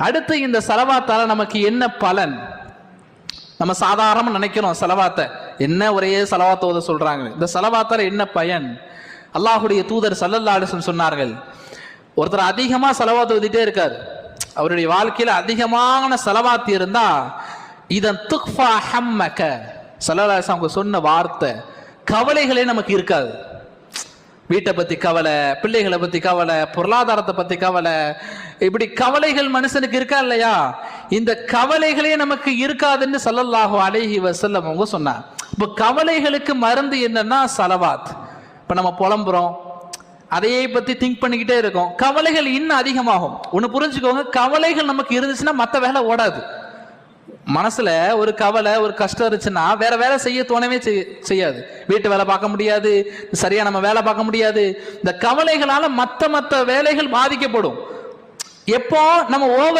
அடுத்து இந்த செலவாத்தால நமக்கு என்ன பலன்? நம்ம சாதாரணமா நினைக்கிறோம் செலவாத்தை, என்ன ஒரே செலவாத்த ஓத சொல்றாங்க. இந்த செலவாத்தால என்ன பயன்? அல்லாஹுடைய தூதர் ஸல்லல்லாஹு அலைஹி வஸல்லம் சொன்னார்கள், ஒருத்தர் அதிகமா செலவாத்து ஓதிட்டே இருக்காரு, அவருடைய வாழ்க்கையில அதிகமான செலவாத்து இருந்தா இதன் துக்ஃபா ஹம்மக, ஸல்லல்லாஹு அலைஹி வஸல்லம் சொன்ன வார்த்தை, கவலைகளே நமக்கு இருக்காது. வீட்டை பத்தி கவலை, பிள்ளைகளை பத்தி கவலை, பொருளாதாரத்தை பத்தி கவலை, இப்படி கவலைகள் மனுஷனுக்கு இருக்கா இல்லையா? இந்த கவலைகளே நமக்கு இருக்காதுன்னு ஸல்லல்லாஹு அலைஹி வஸல்லம் அவங்க சொன்னாங்க. இப்போ கவலைகளுக்கு மருந்து என்னன்னா ஸலவாத். இப்ப நம்ம புலம்புறோம், அதையே பத்தி திங்க் பண்ணிக்கிட்டே இருக்கோம், கவலைகள் இன்னும் அதிகமாகும். ஒண்ணு புரிஞ்சுக்கோங்க, கவலைகள் நமக்கு இருந்துச்சுன்னா மற்ற வேலை ஓடாது. மனசுல ஒரு கவலை, ஒரு கஷ்டம் இருந்துச்சுன்னா வேற வேலை செய்ய தோணவே செய்யாது. வீட்டு வேலை பார்க்க முடியாது, சரியா நம்ம வேலை பார்க்க முடியாது. இந்த கவலைகளால மற்ற வேலைகள் பாதிக்கப்படும். எப்போ நம்ம ஓவர்